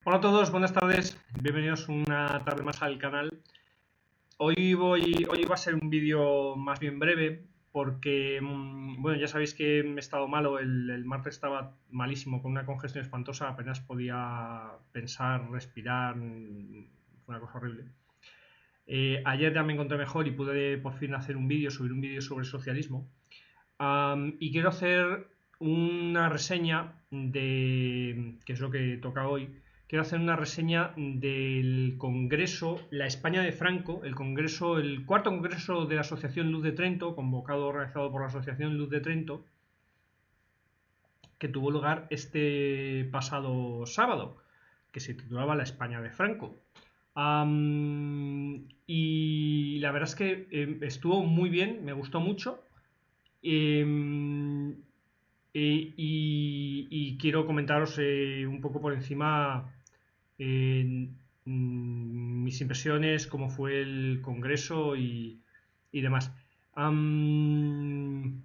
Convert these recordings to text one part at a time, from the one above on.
Hola a todos, buenas tardes, bienvenidos una tarde más al canal. Hoy va a ser un vídeo más bien breve porque, bueno, ya sabéis que he estado malo, el martes estaba malísimo con una congestión espantosa, apenas podía pensar, respirar, fue una cosa horrible. Ayer ya me encontré mejor y pude por fin hacer un vídeo, subir un vídeo sobre socialismo. Y quiero hacer una reseña que es lo que toca hoy. Quiero hacer una reseña del Congreso La España de Franco, el cuarto Congreso de la Asociación Luz de Trento, organizado por la Asociación Luz de Trento, que tuvo lugar este pasado sábado, que se titulaba La España de Franco. Y la verdad es que estuvo muy bien, me gustó mucho. Em, y quiero comentaros un poco por encima eh, mis impresiones, cómo fue el congreso y demás. Am,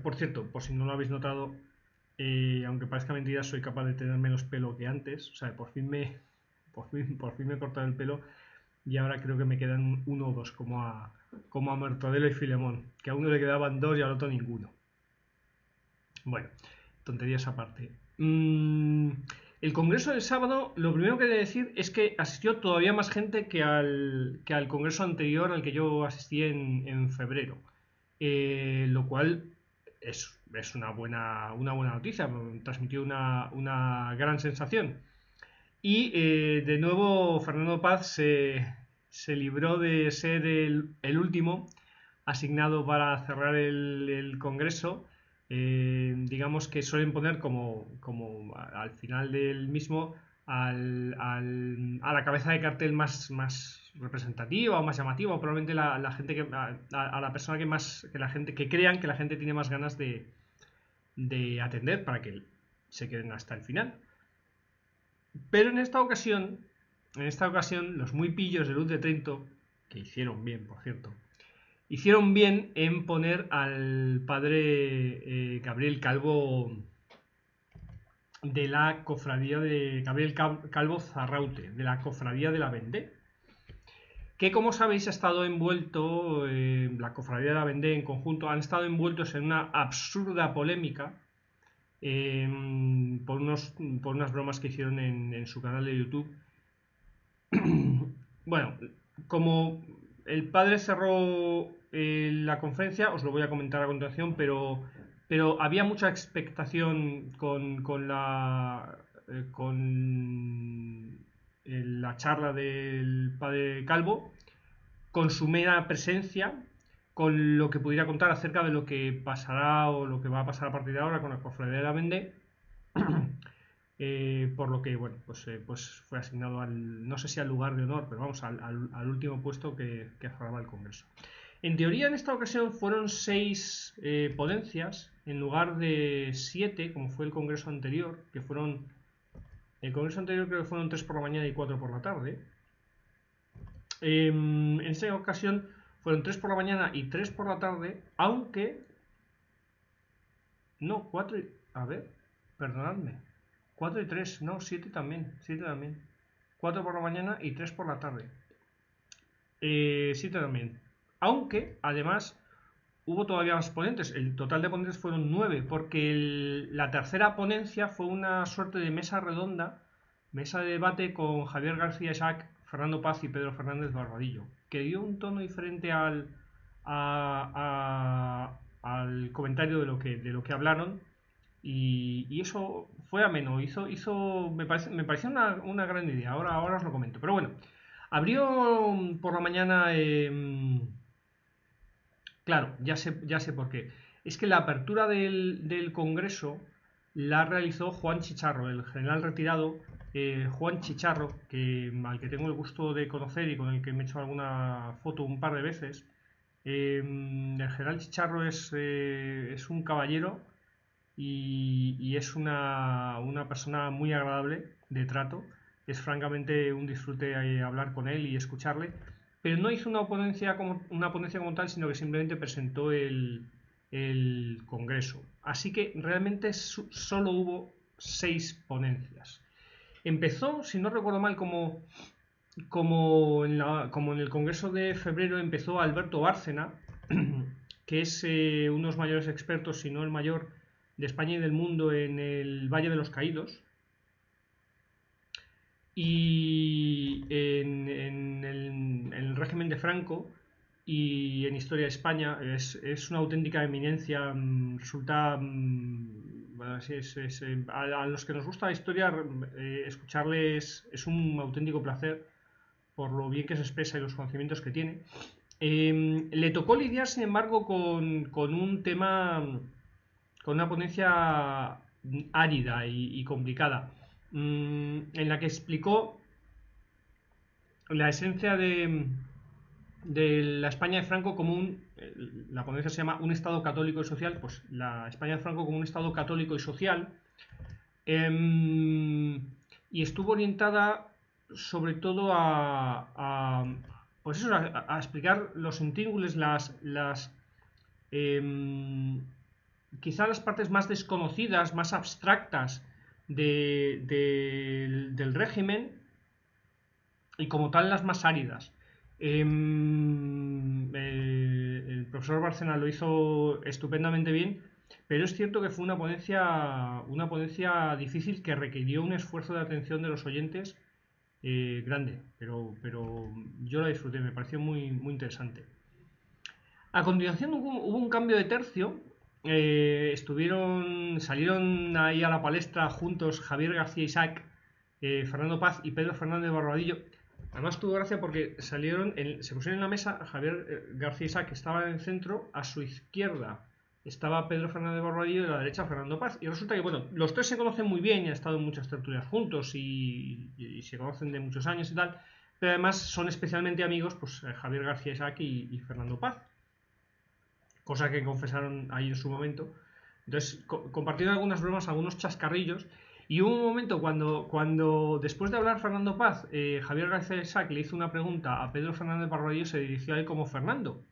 por cierto, por si no lo habéis notado, aunque parezca mentira, soy capaz de tener menos pelo que antes. O sea, por fin me he cortado el pelo y ahora creo que me quedan uno o dos, como a Mortadelo y Filemón, que a uno le quedaban dos y al otro ninguno. Bueno, tonterías aparte. El congreso del sábado, lo primero que he de decir es que asistió todavía más gente que al congreso anterior al que yo asistí en febrero. Lo cual es una buena noticia, transmitió una gran sensación. Y de nuevo Fernando Paz se libró de ser el último asignado para cerrar el congreso. Digamos que suelen poner como al final del mismo a la cabeza de cartel más representativa o más llamativa, o probablemente la gente a la persona que crean que la gente tiene más ganas de atender para que se queden hasta el final. Pero en esta ocasión, los muy pillos de Luz de Trento, que hicieron bien, por cierto, hicieron bien en poner al padre Gabriel Calvo de la cofradía de Gabriel Calvo Zarraute, de la cofradía de la Vendée, que como sabéis ha estado envuelto, la cofradía de la Vendée en conjunto, han estado envueltos en una absurda polémica eh, por unas bromas que hicieron en su canal de YouTube. Bueno, como el padre cerró la conferencia, os lo voy a comentar a continuación, pero había mucha expectación con la charla del padre Calvo, con su mera presencia, con lo que pudiera contar acerca de lo que pasará o lo que va a pasar a partir de ahora con la cofradía de la Vendée. Por lo que, bueno, pues fue asignado no sé si al lugar de honor, pero vamos, al último puesto que cerraba el Congreso. En teoría, en esta ocasión fueron 6 ponencias, en lugar de 7, como fue el Congreso anterior, el Congreso anterior creo que fueron 3 por la mañana y 4 por la tarde. En esta ocasión fueron 3 por la mañana y 3 por la tarde, aunque... No, 4 y... A ver, perdonadme. 4 y 3, no, 7 también, 7 también. 4 por la mañana y 3 por la tarde. 7 también. Aunque, además, hubo todavía más ponentes. El total de ponentes fueron 9, porque la tercera ponencia fue una suerte de mesa redonda, mesa de debate con Javier García Isaac, Fernando Paz y Pedro Fernández Barbadillo, que dio un tono diferente al comentario de lo que hablaron. Y eso fue ameno, me pareció una gran idea. Ahora os lo comento. Pero bueno, abrió por la mañana. Claro, ya sé por qué. Es que la apertura del Congreso la realizó Juan Chicharro, el general retirado. Juan Chicharro, al que tengo el gusto de conocer y con el que me he hecho alguna foto un par de veces. El general Chicharro es un caballero y es una persona muy agradable de trato. Es francamente un disfrute hablar con él y escucharle, pero no hizo una ponencia como tal, sino que simplemente presentó el Congreso. Así que realmente solo hubo 6 ponencias. Empezó, si no recuerdo mal, como en el Congreso de febrero empezó Alberto Bárcena, que es uno de los mayores expertos, si no el mayor, de España y del mundo en el Valle de los Caídos. Y en el régimen de Franco y en historia de España es una auténtica eminencia. Resulta, bueno, a los que nos gusta la historia, escucharles es un auténtico placer por lo bien que se expresa y los conocimientos que tiene. Le tocó lidiar, sin embargo, con un tema, con una ponencia árida y complicada, en la que explicó la esencia de la España de Franco como la ponencia se llama un Estado católico y social, pues la España de Franco como un Estado católico y social, eh, y estuvo orientada sobre todo pues eso, a explicar los intríngulis, eh, quizá las partes más desconocidas, más abstractas del régimen, y como tal las más áridas. El profesor Bárcena lo hizo estupendamente bien, pero es cierto que fue una ponencia difícil que requirió un esfuerzo de atención de los oyentes grande, pero yo la disfruté, me pareció muy, muy interesante. A continuación hubo un cambio de tercio. Salieron ahí a la palestra juntos Javier García Isaac, Fernando Paz y Pedro Fernández Barbadillo. Además tuvo gracia porque se pusieron en la mesa. Javier García Isaac estaba en el centro, a su izquierda estaba Pedro Fernández Barbadillo y a la derecha Fernando Paz. Y resulta que, bueno, los tres se conocen muy bien y han estado en muchas tertulias juntos y se conocen de muchos años y tal. Pero además son especialmente amigos, pues Javier García Isaac y Fernando Paz, cosa que confesaron ahí en su momento. Entonces compartieron algunas bromas, algunos chascarrillos. Y hubo un momento cuando después de hablar Fernando Paz, Javier García Isaac le hizo una pregunta a Pedro Fernández Barbadillo, se dirigió a él como Fernando.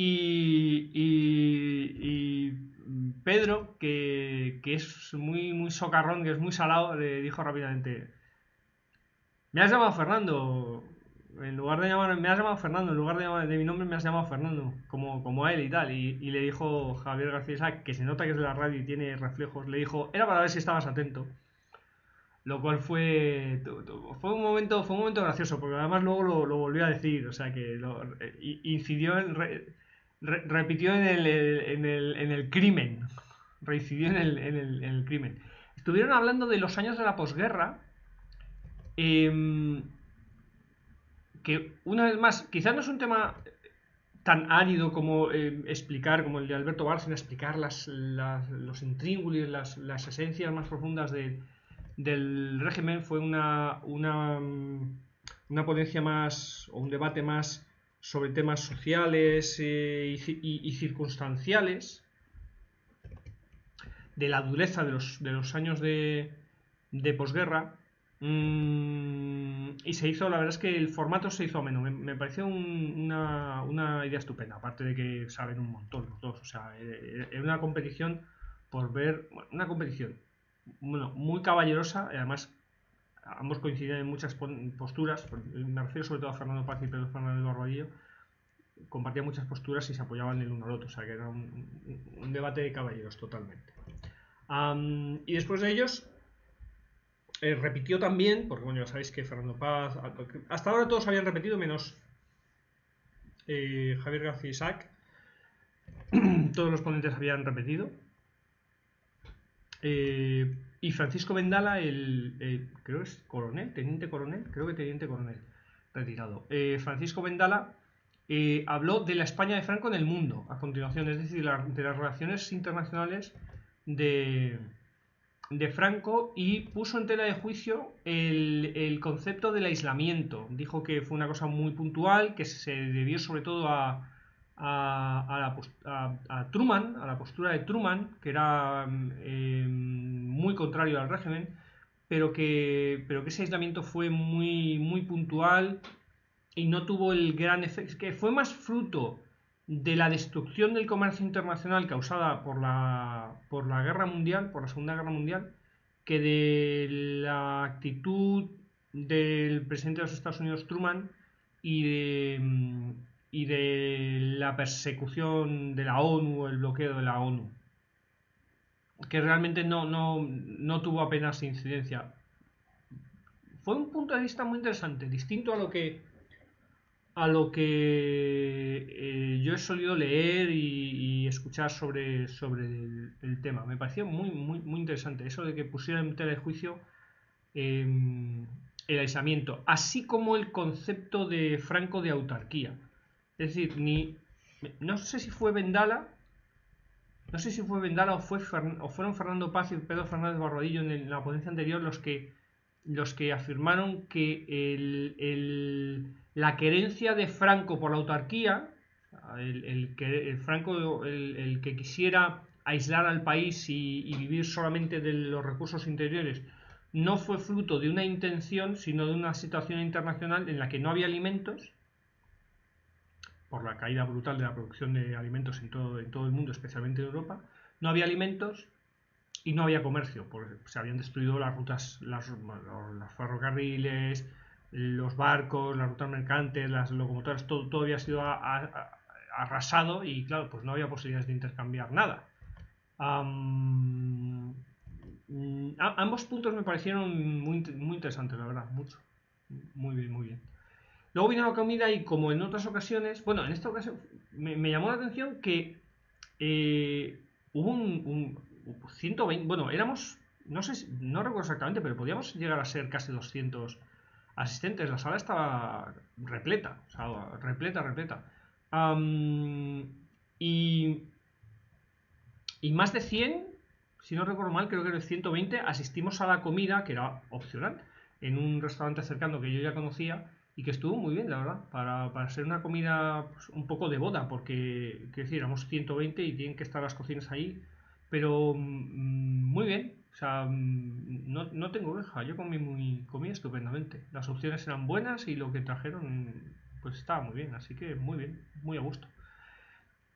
Y Pedro, que es muy, muy socarrón, que es muy salado, le dijo rápidamente: me has llamado Fernando. En lugar de llamarme, me has llamado Fernando. En lugar de mi nombre, me has llamado Fernando. Como a él y tal. Y le dijo Javier García Isaac, que se nota que es de la radio y tiene reflejos, le dijo: era para ver si estabas atento. Lo cual fue un momento gracioso, porque además luego lo volvió a decir. O sea que incidió repitió en el crimen. Reincidió en el crimen. Estuvieron hablando de los años de la posguerra. Eh, que una vez más, quizás no es un tema tan árido como explicar, como el de Alberto Bárcena, explicar los intríngulis, las esencias más profundas del régimen. Fue una ponencia más, o un debate más sobre temas sociales y circunstanciales, de la dureza de los años de posguerra. Y se hizo, la verdad es que el formato se hizo ameno. Me pareció una idea estupenda, aparte de que saben un montón los dos. O sea, era una competición por ver, bueno, una competición, bueno, muy caballerosa. Además, ambos coincidían en muchas posturas. Me refiero sobre todo a Fernando Paz y Pedro Fernández Barbadillo. Compartían muchas posturas y se apoyaban el uno al otro. O sea, que era un debate de caballeros totalmente. Y después de ellos repitió también, porque bueno, ya sabéis que Fernando Paz, hasta ahora todos habían repetido menos Javier García Isaac. Todos los ponentes habían repetido. Y Francisco Vendala, creo que es coronel, teniente coronel, creo que teniente coronel, retirado. Francisco Vendala habló de la España de Franco en el mundo, a continuación, es decir, de las relaciones internacionales de Franco, y puso en tela de juicio el concepto del aislamiento. Dijo que fue una cosa muy puntual, que se debió sobre todo a Truman, a la postura de Truman, que era muy contrario al régimen, pero que ese aislamiento fue muy, muy puntual y no tuvo el gran efecto, que fue más fruto de la destrucción del comercio internacional causada por la guerra mundial, por la Segunda Guerra Mundial, que de la actitud del presidente de los Estados Unidos, Truman, y de la persecución de la ONU, el bloqueo de la ONU, que realmente no tuvo apenas incidencia. Fue un punto de vista muy interesante, distinto a lo que yo he solido leer y escuchar sobre el tema. Me pareció muy interesante eso de que pusieran en tela de juicio el aislamiento, así como el concepto de Franco de autarquía. Es decir, no sé si fue Vendala, o fueron Fernando Paz y Pedro Fernández Barbadillo en la ponencia anterior los que afirmaron que la querencia de Franco por la autarquía, el que quisiera aislar al país y vivir solamente de los recursos interiores, no fue fruto de una intención, sino de una situación internacional en la que no había alimentos, por la caída brutal de la producción de alimentos en todo el mundo, especialmente en Europa. No había alimentos y no había comercio, porque se habían destruido las rutas, los ferrocarriles, los barcos, las rutas mercantes, las locomotoras, todo había sido arrasado y claro, pues no había posibilidades de intercambiar nada. Ambos puntos me parecieron muy interesantes, la verdad, mucho. Muy bien. Luego vino la comida y como en otras ocasiones, bueno, en esta ocasión me llamó la atención que hubo un 120, bueno, éramos, no recuerdo exactamente, pero podíamos llegar a ser casi 200 asistentes. La sala estaba repleta, o sea, repleta. Y más de 100, si no recuerdo mal, creo que era 120, asistimos a la comida, que era opcional, en un restaurante cercano que yo ya conocía y que estuvo muy bien, la verdad, para ser una comida pues, un poco de boda, porque, quiero decir, éramos 120 y tienen que estar las cocinas ahí, pero muy bien, o sea, no tengo queja, yo comí estupendamente, las opciones eran buenas y lo que trajeron pues estaba muy bien, así que muy bien, muy a gusto.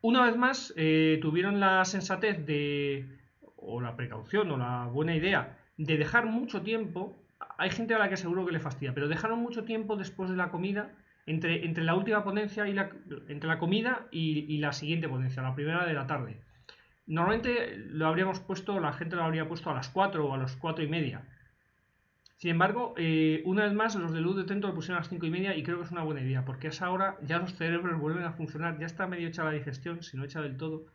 Una vez más, tuvieron la sensatez o la precaución, o la buena idea, de dejar mucho tiempo. Hay gente a la que seguro que le fastidia, pero dejaron mucho tiempo después de la comida, entre la última ponencia entre la comida y la siguiente ponencia, la primera de la tarde. Normalmente la gente lo habría puesto a las 4 o a las 4:30. Sin embargo, una vez más, los de Luz de Trento lo pusieron a las 5:30 y creo que es una buena idea, porque a esa hora ya los cerebros vuelven a funcionar, ya está medio hecha la digestión, si no hecha del todo,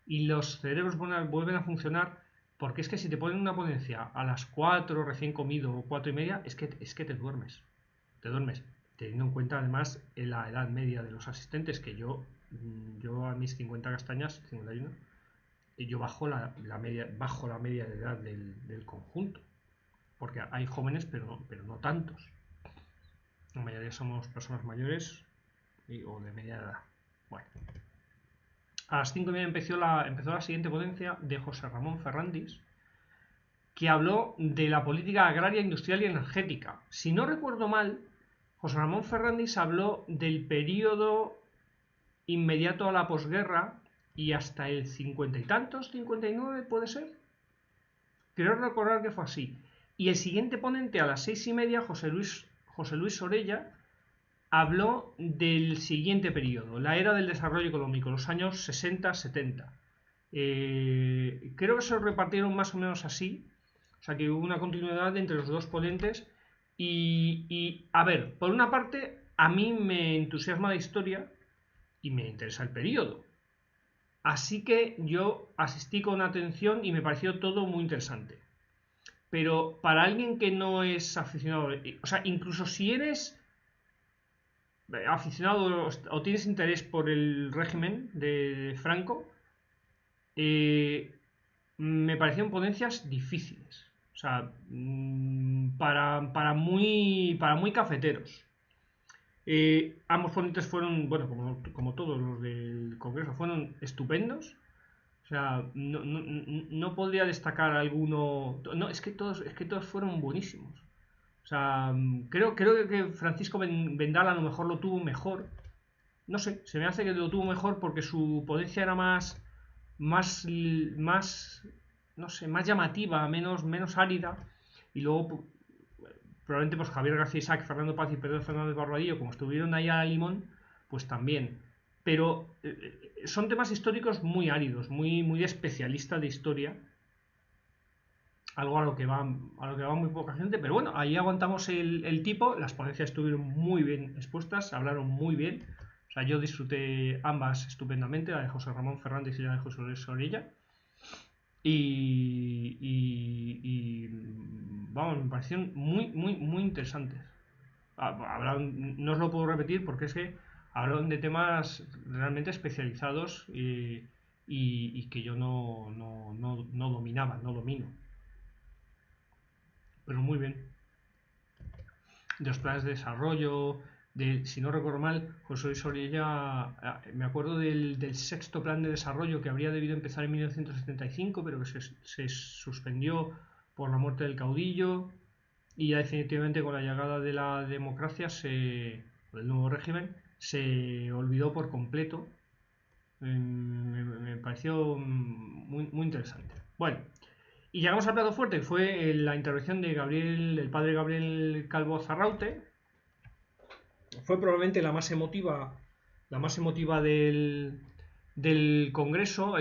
y los cerebros vuelven a funcionar, porque es que si te ponen una ponencia a las 4 recién comido o 4:30, es que te duermes, teniendo en cuenta además la edad media de los asistentes, que yo a mis 50 castañas, 51, yo bajo la media de edad del conjunto. Porque hay jóvenes, pero no tantos. La mayoría somos personas mayores o de media edad. Bueno. A las 5:30 empezó la siguiente ponencia de José Ramón Ferrandis, que habló de la política agraria, industrial y energética. Si no recuerdo mal, José Ramón Ferrandis habló del periodo inmediato a la posguerra y hasta el 50 y tantos, 59, ¿puede ser? Creo recordar que fue así. Y el siguiente ponente a las 6:30, José Luis Orella, habló del siguiente periodo, la era del desarrollo económico, los años 60-70. Creo que se lo repartieron más o menos así, o sea que hubo una continuidad entre los dos ponentes. Y a ver, por una parte, a mí me entusiasma la historia y me interesa el periodo. Así que yo asistí con atención y me pareció todo muy interesante. Pero para alguien que no es aficionado, o sea, incluso si eres aficionado o tienes interés por el régimen de Franco, me parecieron ponencias difíciles. O sea, para muy cafeteros. Ambos ponentes fueron, bueno, como todos los del Congreso, fueron estupendos. O sea, no podría destacar alguno. No, es que todos fueron buenísimos. O sea, creo que Francisco Vendala a lo mejor lo tuvo mejor. No sé, se me hace que lo tuvo mejor porque su ponencia era más, no sé, más llamativa, menos árida. Y luego probablemente pues Javier García Isaac, Fernando Paz y Pedro Fernández Barbadillo, como estuvieron ahí a la limón, pues también. Pero son temas históricos muy áridos, muy de especialista de historia, algo a lo que va muy poca gente, pero bueno, ahí aguantamos el tipo, las ponencias estuvieron muy bien expuestas, hablaron muy bien, o sea, yo disfruté ambas estupendamente, la de José Ramón Fernández y la de José Luis Orella, y vamos, me parecieron muy interesantes. No os lo puedo repetir porque es que hablaron de temas realmente especializados y que yo no dominaba, no domino, pero muy bien. De los planes de desarrollo, si no recuerdo mal, José Luis Orella, me acuerdo del sexto plan de desarrollo que habría debido empezar en 1975, pero que se suspendió por la muerte del caudillo, y ya definitivamente con la llegada de la democracia, del nuevo régimen, se olvidó por completo. Me pareció muy interesante. Bueno, y llegamos al plato fuerte, que fue la intervención de el padre Gabriel Calvo Zarraute. Fue probablemente la más emotiva del Congreso.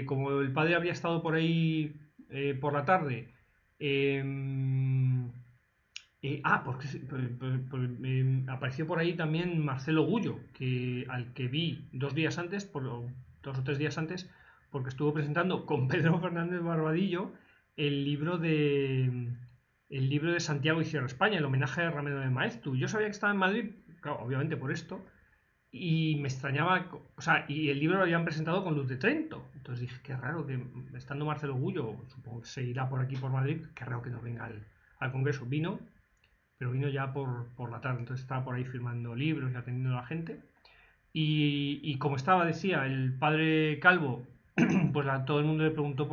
Como el padre había estado por ahí por la tarde, eh, porque apareció por ahí también Marcelo Gullo, al que vi 2 días antes, 2 o 3 días antes, porque estuvo presentando con Pedro Fernández Barbadillo el libro de el libro de Santiago y Cierra España, el homenaje a Ramiro de Maeztu. Yo sabía que estaba en Madrid, claro, obviamente por esto, y me extrañaba, o sea, y el libro lo habían presentado con Luz de Trento. Entonces dije, qué raro que estando Marcelo Gullo, supongo que se irá por aquí por Madrid, qué raro que no venga al Congreso. Vino, pero vino ya por la tarde, entonces estaba por ahí firmando libros y atendiendo a la gente. Y como decía, el padre Calvo, pues todo el mundo le preguntó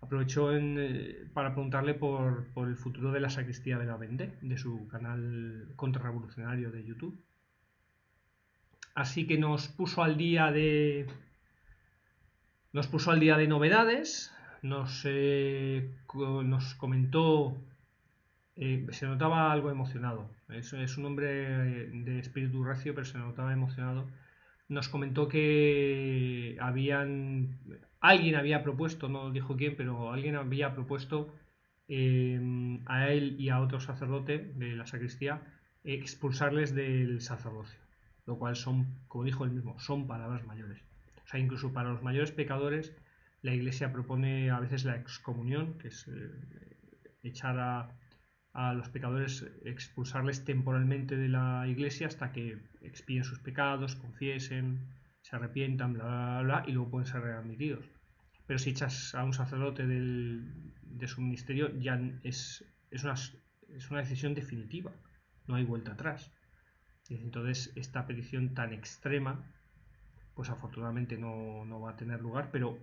aprovechó para preguntarle por el futuro de la sacristía de la Vendée, de su canal contrarrevolucionario de YouTube. Así que nos puso al día de novedades, nos comentó. Se notaba algo emocionado. Es un hombre de espíritu recio, pero se notaba emocionado. Nos comentó que alguien había propuesto, no dijo quién, pero alguien había propuesto a él y a otro sacerdote de la sacristía expulsarles del sacerdocio. Lo cual como dijo él mismo, son palabras mayores. O sea, incluso para los mayores pecadores, la Iglesia propone a veces la excomunión, que es echar a los pecadores, expulsarles temporalmente de la iglesia hasta que expíen sus pecados, confiesen, se arrepientan, bla, bla, bla, y luego pueden ser readmitidos. Pero si echas a un sacerdote de su ministerio, ya es una decisión definitiva, no hay vuelta atrás. Entonces, esta petición tan extrema, pues afortunadamente no va a tener lugar, pero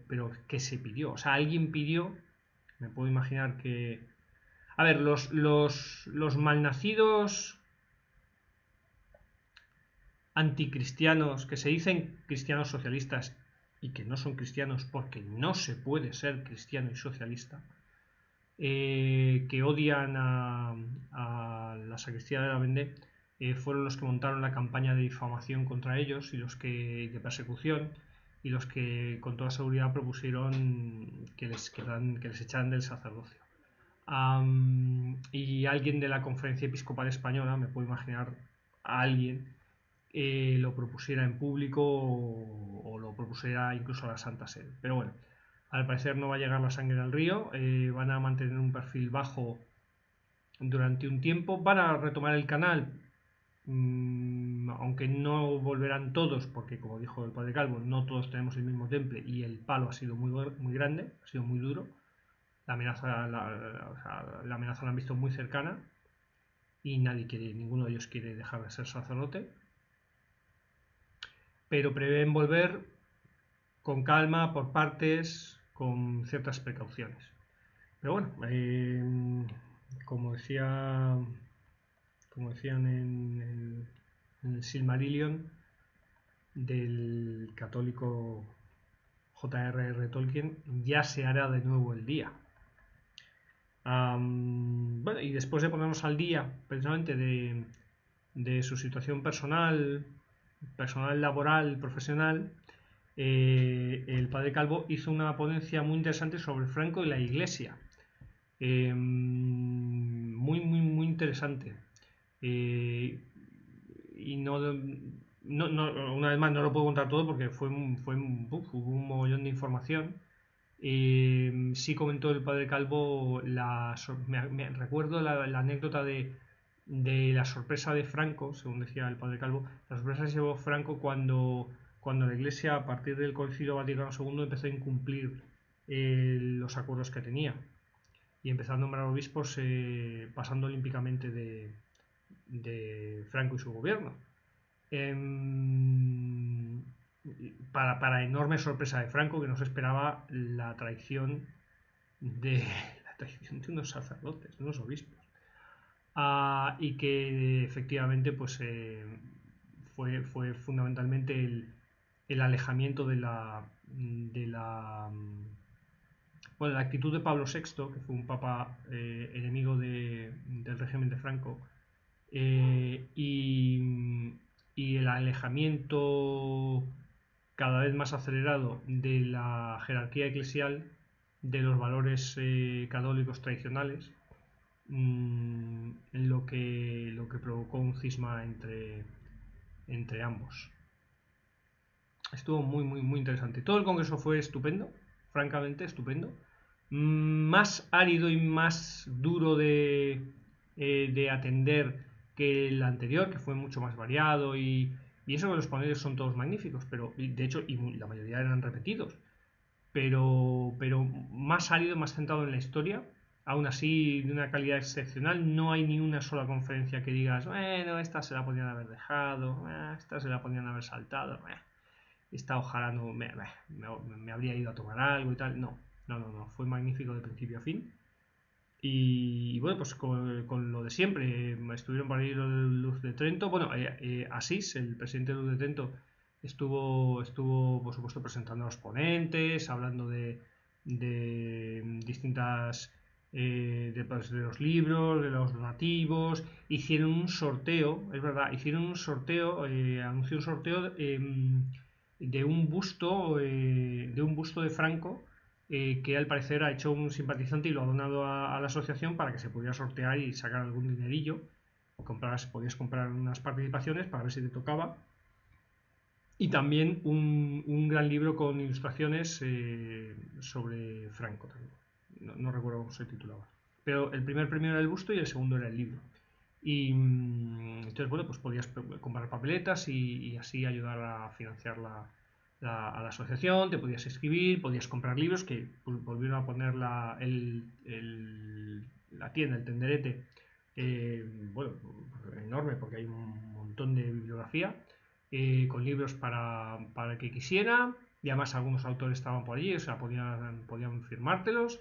¿qué se pidió? O sea, alguien pidió, me puedo imaginar que a ver, los malnacidos anticristianos que se dicen cristianos socialistas y que no son cristianos porque no se puede ser cristiano y socialista, que odian a la sacristía de la Vendée, fueron los que montaron la campaña de difamación contra ellos y de persecución, y los que con toda seguridad propusieron que les echaran del sacerdocio. Y alguien de la Conferencia Episcopal Española, me puedo imaginar a alguien, lo propusiera en público o lo propusiera incluso a la Santa Sede. Pero bueno, al parecer no va a llegar la sangre al río, van a mantener un perfil bajo durante un tiempo, van a retomar el canal, aunque no volverán todos, porque como dijo el padre Calvo, no todos tenemos el mismo temple y el palo ha sido muy grande, ha sido muy duro. La amenaza la han visto muy cercana y ninguno de ellos quiere dejar de ser sacerdote, pero prevén volver con calma, por partes, con ciertas precauciones. Pero bueno, como decían en el Silmarillion del católico J.R.R. Tolkien, ya se hará de nuevo el día. Bueno, y después de ponernos al día precisamente de su situación personal, laboral, profesional, el padre Calvo hizo una ponencia muy interesante sobre Franco y la Iglesia. Muy interesante. Y una vez más no lo puedo contar todo porque hubo un mogollón de información. Sí comentó el padre Calvo, recuerdo la anécdota de la sorpresa de Franco, según decía el padre Calvo, la sorpresa que se llevó Franco cuando la Iglesia, a partir del Concilio Vaticano II, empezó a incumplir los acuerdos que tenía y empezó a nombrar obispos pasando olímpicamente de Franco y su gobierno. Para enorme sorpresa de Franco, que no se esperaba la traición de unos sacerdotes, de unos obispos. Y que efectivamente pues fue fundamentalmente el alejamiento de la bueno, la actitud de Pablo VI, que fue un papa enemigo del régimen de Franco, y el alejamiento cada vez más acelerado de la jerarquía eclesial, de los valores católicos tradicionales, lo que provocó un cisma entre ambos. Estuvo muy interesante. Todo el congreso fue estupendo, francamente estupendo. Más árido y más duro de atender que el anterior, que fue mucho más variado y eso que los paneles son todos magníficos, pero de hecho la mayoría eran repetidos, pero más árido, más centrado en la historia, aún así de una calidad excepcional. No hay ni una sola conferencia que digas, bueno, esta se la podían haber dejado, esta se la podían haber saltado, esta ojalá no me habría ido a tomar algo y tal. No, fue magnífico de principio a fin. Y bueno, pues con lo de siempre, estuvieron por ahí los de Luz de Trento. Bueno, Asís, el presidente de Luz de Trento, estuvo por supuesto presentando a los ponentes, hablando de distintas de los libros, de los donativos. Hicieron un sorteo, es verdad, anunció un sorteo de un busto de Franco, que al parecer ha hecho un simpatizante y lo ha donado a la asociación para que se pudiera sortear y sacar algún dinerillo. Podías comprar unas participaciones para ver si te tocaba. Y también un gran libro con ilustraciones sobre Franco también. No recuerdo cómo se titulaba. Pero el primer premio era el busto y el segundo era el libro. Y entonces, bueno, pues podías comprar papeletas y así ayudar a financiar a la asociación. Te podías inscribir, podías comprar libros, que volvieron a poner la tienda, el tenderete, bueno, enorme, porque hay un montón de bibliografía, con libros para el que quisiera, y además algunos autores estaban por allí, o sea, podían firmártelos.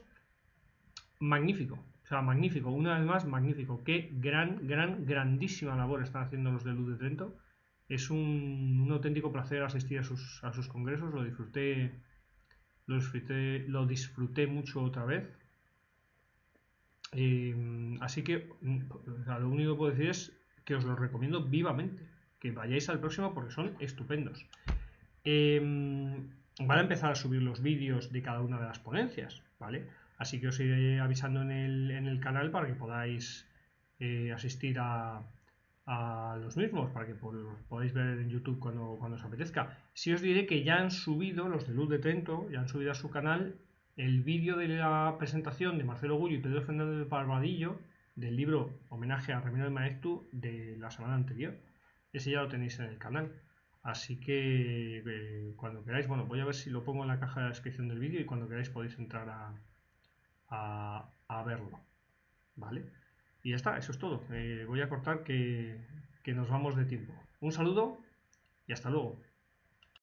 Magnífico, o sea, magnífico, una vez más, magnífico. Qué grandísima labor están haciendo los de Luz de Trento. Es un auténtico placer asistir a sus congresos. Lo disfruté mucho otra vez. Así que o sea, lo único que puedo decir es que os lo recomiendo vivamente, que vayáis al próximo porque son estupendos. Van a empezar a subir los vídeos de cada una de las ponencias, ¿vale? Así que os iré avisando en el canal para que podáis asistir a los mismos, para que podáis ver en YouTube cuando os apetezca. Sí os diré que ya han subido, los de Luz de Trento, ya han subido a su canal el vídeo de la presentación de Marcelo Gullo y Pedro Fernández de Barbadillo del libro Homenaje a Remiro de Maeztu de la semana anterior. Ese ya lo tenéis en el canal. Así que cuando queráis, bueno, voy a ver si lo pongo en la caja de descripción del vídeo y cuando queráis podéis entrar a verlo, ¿vale? Y ya está, eso es todo. Voy a cortar que nos vamos de tiempo. Un saludo y hasta luego.